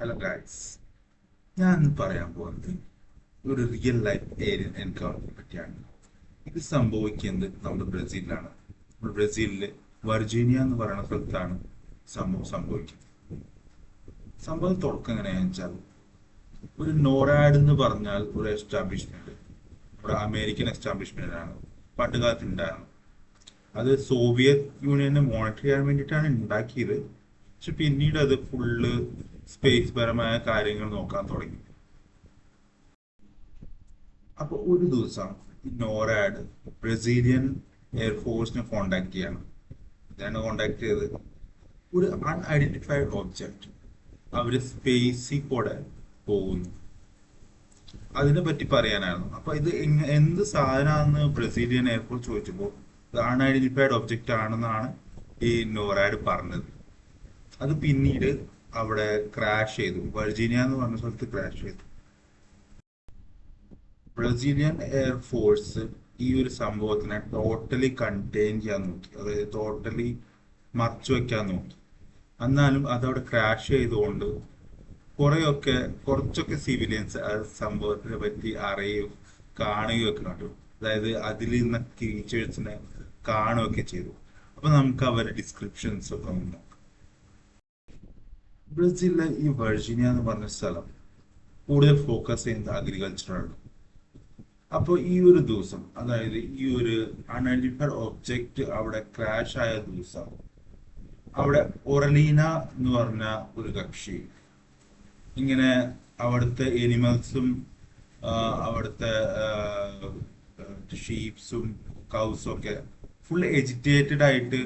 Hello guys, ഞാൻ പറയാൻ പോകുന്നത് ഒരു റിയൽ ലൈഫ് ഏലിയൻ എൻകൗണ്ടറിനെ പറ്റിയാണ്. ഇത് സംഭവിക്കുന്നത് നമ്മുടെ ബ്രസീലിലാണ്. നമ്മുടെ ബ്രസീലില് വർജീനിയ എന്ന് പറയുന്ന സ്ഥലത്താണ് സംഭവം സംഭവിക്കുന്നത്. സംഭവം തുടക്കം എങ്ങനെയാണെന്ന് വെച്ചാൽ, ഒരു നോറാഡ് എന്ന് പറഞ്ഞാൽ ഒരു എസ്റ്റാബ്ലിഷ്മെന്റ്, ഒരു അമേരിക്കൻ എസ്റ്റാബ്ലിഷ്മെന്റ് ആണ് പണ്ട് കാലത്ത് ഉണ്ടായിരുന്നത്. അത് സോവിയറ്റ് യൂണിയനെ മോണിറ്റർ ചെയ്യാൻ വേണ്ടിയിട്ടാണ് ഉണ്ടാക്കിയത്. പക്ഷെ പിന്നീട് അത് ഫുള്ള് സ്പേസ് പരമായ കാര്യങ്ങൾ നോക്കാൻ തുടങ്ങി. അപ്പൊ ഒരു ദിവസം ഈ നോറാഡ് ബ്രസീലിയൻ എയർഫോഴ്സിനെ കോണ്ടാക്ട് ചെയ്യണം. ഇതാണ് കോണ്ടാക്ട് ചെയ്തത്. ഒരു അൺഐഡന്റിഫൈഡ് ഓബ്ജക്റ്റ് അവര് സ്പേസിൽ കൂടെ പോകുന്നു. അതിനെ പറ്റി പറയാനായിരുന്നു. അപ്പൊ ഇത് എന്ത് സാധനമാണെന്ന് ബ്രസീലിയൻ എയർഫോഴ്സ് ചോദിച്ചപ്പോൾ ഇത് അൺഐഡന്റിഫൈഡ് ഒബ്ജക്റ്റ് ആണെന്നാണ് ഈ നോറാഡ് പറഞ്ഞത്. അത് പിന്നീട് അവിടെ ക്രാഷ് ചെയ്തു. വെർജീനിയ എന്ന് പറഞ്ഞ സ്ഥലത്ത് ക്രാഷ് ചെയ്തു. ബ്രസീലിയൻ എയർഫോഴ്സ് ഈ ഒരു സംഭവത്തിനെ ടോട്ടലി കണ്ടെയ്ൻ ചെയ്യാൻ നോക്കി, അതായത് ടോട്ടലി മറച്ചു വെക്കാൻ നോക്കി. എന്നാലും അതവിടെ ക്രാഷ് ചെയ്തുകൊണ്ട് കുറച്ചൊക്കെ സിവിലിയൻസ് ആ സംഭവത്തിനെ പറ്റി അറിയുകയും കാണുകയും ഒക്കെ കണ്ടു. അതായത് അതിൽ നിന്ന് ക്രീച്ചേഴ്സിനെ കാണുകയൊക്കെ ചെയ്തു. അപ്പൊ നമുക്ക് അവരുടെ ഡിസ്ക്രിപ്ഷൻസ് ഒക്കെ നോക്കാം. ബ്രസീലിലെ ഈ വെർജീനിയ എന്ന് പറഞ്ഞ സ്ഥലം കൂടുതൽ ഫോക്കസ് ചെയ്യുന്നത് അഗ്രികൾച്ചറാണ്. അപ്പോൾ ഈ ഒരു ദിവസം, അതായത് ഈ ഒരു അൺഐഡന്റിഫൈഡ് ഒബ്ജക്റ്റ് അവിടെ ക്രാഷ് ആയ ദിവസം, അവിടെ ഒറലീന എന്ന് പറഞ്ഞ ഒരു കക്ഷി ഇങ്ങനെ അവിടുത്തെ എനിമൽസും അവിടുത്തെ ഷീപ്സും കൗസും ഒക്കെ ഫുൾ എജിറ്റേറ്റഡ് ആയിട്ട്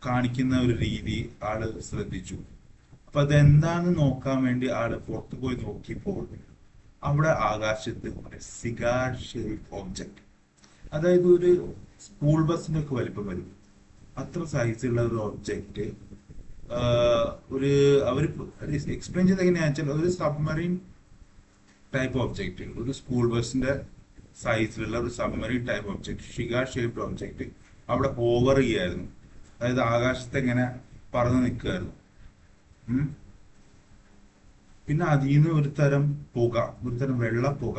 കാണിക്കുന്ന ഒരു രീതി ആള് ശ്രദ്ധിച്ചു. അപ്പൊ അതെന്താന്ന് നോക്കാൻ വേണ്ടി ആള് പുറത്തു പോയി നോക്കിയപ്പോൾ അവിടെ ആകാശത്ത് ഒരു സിഗാർ ഷേപ്പ് ഓബ്ജക്റ്റ്, അതായത് ഒരു സ്കൂൾ ബസിന്റെ ഒക്കെ വലിപ്പം വരും അത്ര സൈസുള്ള ഒരു ഒബ്ജക്റ്റ്, ഒരു അവർ എക്സ്പ്ലെയിൻ ചെയ്ത് എങ്ങനെയാ വെച്ചാൽ ഒരു സബ്മറീൻ ടൈപ്പ് ഒബ്ജക്റ്റ്, ഒരു സ്കൂൾ ബസിന്റെ സൈസിലുള്ള ഒരു submarine type object, cigar shaped object അവിടെ ഹോവർ ചെയ്യായിരുന്നു. അതായത് ആകാശത്ത് എങ്ങനെ പറന്ന് നിൽക്കുകയായിരുന്നു. പിന്നെ അതിൽ നിന്ന് ഒരു തരം പുക, ഒരു തരം വെള്ള പുക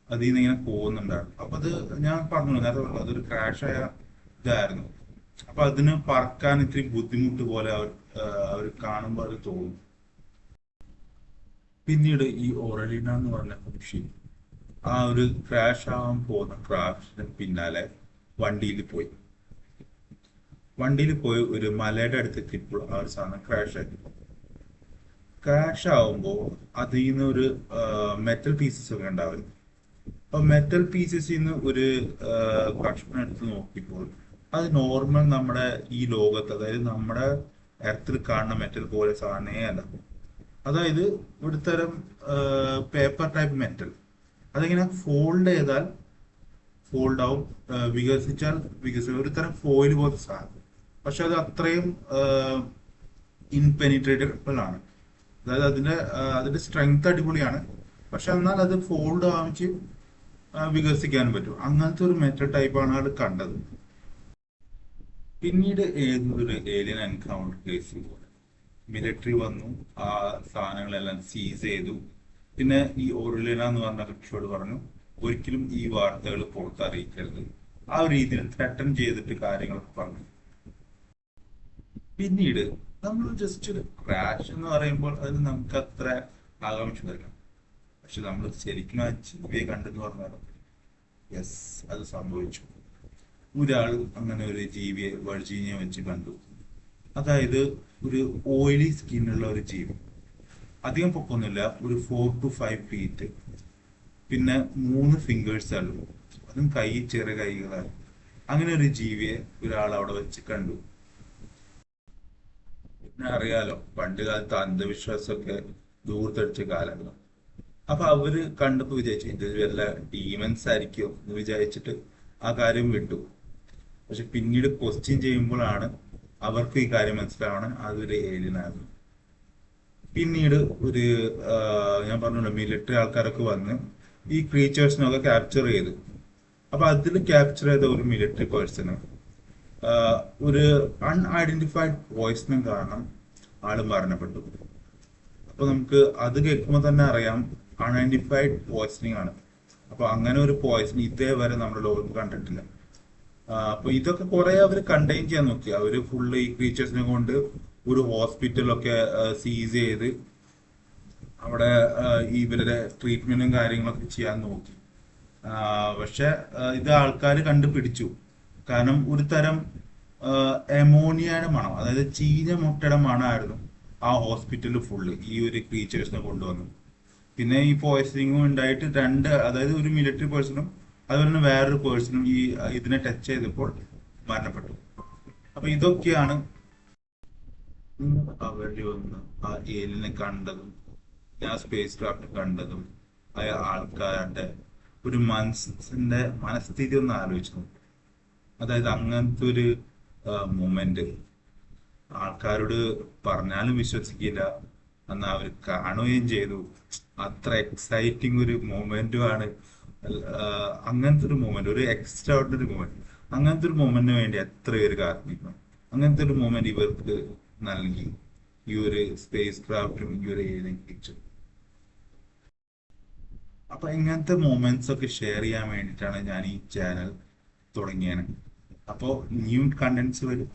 അതിൽ നിന്ന് ഇങ്ങനെ പോകുന്നുണ്ടായിരുന്നു. അപ്പൊ അത് ഞാൻ പറഞ്ഞു നേരത്തെ പറഞ്ഞു, അതൊരു ക്രാഷ് ആയ ഇതായിരുന്നു. അപ്പൊ അതിന് പറക്കാൻ ഇത്തിരി ബുദ്ധിമുട്ട് പോലെ അവർ കാണുമ്പോൾ അത് തോന്നും. പിന്നീട് ഈ ഓറലിന എന്ന് പറഞ്ഞ പക്ഷി ആ ഒരു ക്രാഷ് ആവാൻ പോകുന്ന ക്രാഷിന് പിന്നാലെ വണ്ടിയിൽ പോയി ഒരു മലയുടെ അടുത്തെത്തിയപ്പോൾ ആ ഒരു സാധനം ക്രാഷ് ആയി. ക്രാഷ് ആവുമ്പോൾ അതിൽ നിന്ന് ഒരു മെറ്റൽ പീസസ് ഒക്കെ ഉണ്ടാവും. അപ്പൊ മെറ്റൽ പീസസിൽ നിന്ന് ഒരു കഷ്ണം എടുത്ത് നോക്കിയപ്പോൾ അത് നോർമൽ നമ്മുടെ ഈ ലോകത്ത്, അതായത് നമ്മുടെ എർത്തിൽ കാണുന്ന മെറ്റൽ പോലെ സാധനമേ അല്ല. അതായത് ഒരു തരം പേപ്പർ ടൈപ്പ് മെറ്റൽ. അതിങ്ങനെ ഫോൾഡ് ചെയ്താൽ ഫോൾഡ് ആവും, വികസിച്ചാൽ ഒരു തരം ഫോയിൽ പോലത്തെ സാധനം. പക്ഷെ അത് അത്രയും ഇൻപെനിട്രേറ്റബിൾ ആണ്. അതായത് അതിന്റെ സ്ട്രെങ്ത് അടിപൊളിയാണ്. പക്ഷെ എന്നാൽ അത് ഫോൾഡ് ആവിച്ച് വികസിക്കാനും പറ്റും. അങ്ങനത്തെ ഒരു മെറ്റൽ ടൈപ്പാണ് ആൾ കണ്ടത്. പിന്നീട് ഏതൊരു ഏലിയൻ എൻകൗണ്ടർ കേസ് പോലെ മിലിറ്ററി വന്നു, ആ സാധനങ്ങളെല്ലാം സീസ് ചെയ്തു. പിന്നെ ഈ ഓറിലിന എന്ന് പറഞ്ഞ കക്ഷിയോട് പറഞ്ഞു ഒരിക്കലും ഈ വാർത്തകൾ പുറത്തറിയിക്കരുത്. ആ ഒരു രീതിയിൽ ത്രെട്ടൺ ചെയ്തിട്ട് കാര്യങ്ങളൊക്കെ പറഞ്ഞു. പിന്നീട് നമ്മൾ ജസ്റ്റ് ഒരു ക്രാഷ് എന്ന് പറയുമ്പോൾ അതിന് നമുക്ക് അത്ര ആകാംക്ഷ വരില്ല. പക്ഷെ നമ്മൾ ശരിക്കും ആ ജീവിയെ കണ്ടെന്ന് പറഞ്ഞാൽ യെസ്, അത് സംഭവിച്ചു. ഒരാൾ അങ്ങനെ ഒരു ജീവിയെ വെർജീനിയ വെച്ച് കണ്ടു. അതായത് ഒരു ഓയിലി സ്കിന്നുള്ള ഒരു ജീവി, അധികം പൊക്കൊന്നുമില്ല, ഒരു 4 to 5 ഫീറ്റ്, പിന്നെ 3 ഫിംഗേഴ്സ് ഉള്ളൂ, അതും ചെറിയ കൈകളാണ്. അങ്ങനെ ഒരു ജീവിയെ ഒരാൾ അവിടെ വെച്ച് കണ്ടു. പിന്നെ അറിയാലോ, പണ്ട് കാലത്ത് അന്ധവിശ്വാസമൊക്കെ ദൂർത്തടിച്ച കാലങ്ങളാണ്. അപ്പൊ അവര് കണ്ടപ്പോ വിചാരിച്ചു ഇത് വല്ല ഡീമൻസ് ആയിരിക്കും എന്ന് വിചാരിച്ചിട്ട് ആ കാര്യം വിട്ടു. പക്ഷെ പിന്നീട് ക്വസ്റ്റ്യൻ ചെയ്യുമ്പോഴാണ് അവർക്ക് ഈ കാര്യം മനസ്സിലാവണം അതൊരു ഏലിയൻ ആയിരുന്നു. പിന്നീട് ഒരു ഞാൻ പറഞ്ഞല്ലോ, മിലിറ്ററി ആൾക്കാരൊക്കെ വന്ന് ഈ ക്രീച്ചേഴ്സിനൊക്കെ ക്യാപ്ചർ ചെയ്തു. അപ്പൊ അതിൽ ക്യാപ്ചർ ചെയ്ത ഒരു മിലിറ്ററി പേഴ്സണ് ഒരു അൺഐഡന്റിഫൈഡ് പോയിസണും കാരണം ആള് മരണപ്പെട്ടു. അപ്പൊ നമുക്ക് അത് കേൾക്കുമ്പോൾ തന്നെ അറിയാം അൺഐഡന്റിഫൈഡ് പോയ്സണിങ് ആണ്. അപ്പൊ അങ്ങനെ ഒരു പോയ്സണിങ് ഇതേവരെ നമ്മുടെ ലോകത്ത് കണ്ടിട്ടില്ല. അപ്പൊ ഇതൊക്കെ കുറെ അവർ കണ്ടെയ്ൻ ചെയ്യാൻ നോക്കി. അവര് ഫുള്ള് ഈ ക്രീച്ചേഴ്സിനെ കൊണ്ട് ഒരു ഹോസ്പിറ്റലൊക്കെ സീസ് ചെയ്ത് അവിടെ ഇവരുടെ ട്രീറ്റ്മെന്റും കാര്യങ്ങളൊക്കെ ചെയ്യാൻ നോക്കി. പക്ഷെ ഇത് ആൾക്കാർ കണ്ടുപിടിച്ചു. കാരണം ഒരു തരം എമോണിയയുടെ മണം, അതായത് ചീഞ്ഞ മുട്ടയുടെ മണമായിരുന്നു ആ ഹോസ്പിറ്റലിൽ ഫുള്ള് ഈ ഒരു ക്രീച്ചേഴ്സിനെ കൊണ്ടുവന്നു. പിന്നെ ഈ പോയ്സണിങ്ങും ഉണ്ടായിട്ട് അതായത് ഒരു മിലിറ്ററി പേഴ്സണും അതുപോലെ തന്നെ വേറൊരു പേഴ്സണും ഈ ഇതിനെ ടച്ച് ചെയ്തപ്പോൾ മരണപ്പെട്ടു. അപ്പൊ ഇതൊക്കെയാണ് അവര് വന്ന് ആ ഏലിയനെ കണ്ടതും ആ സ്പേസ് ക്രാഫ്റ്റ് കണ്ടതും ആയ ആൾക്കാരുടെ ഒരു മനസ്ഥിതി ഒന്ന് ആലോചിച്ചു നോക്കും. അതായത് അങ്ങനത്തെ ഒരു മൂമെന്റ് ആൾക്കാരോട് പറഞ്ഞാലും വിശ്വസിക്കില്ല, എന്നാൽ അവർ കാണുകയും ചെയ്തു. അത്ര എക്സൈറ്റിംഗ് ഒരു മൊമെന്റുമാണ്. അങ്ങനത്തെ ഒരു മൊമെന്റ്, ഒരു എക്സ്ട്രാ ഓർഡിനറി മൊമെന്റ്. അങ്ങനത്തെ ഒരു മൊമെന്റിന് വേണ്ടി എത്ര പേര് കാത്തിരിക്കണം. അങ്ങനത്തെ ഒരു മൊമെന്റ് ഇവർക്ക് നൽകി ഈ ഒരു സ്പേസ് ക്രാഫ്റ്റും ഈ ഒരു ഏലിയൻ പിക്ചറും. അപ്പൊ ഇങ്ങനത്തെ മൊമെന്റ്സ് ഒക്കെ ഷെയർ ചെയ്യാൻ വേണ്ടിയിട്ടാണ് ഞാൻ ഈ ചാനൽ തുടങ്ങിയത്. അപ്പോൾ ന്യൂ കണ്ടന്റ്സ് വരും.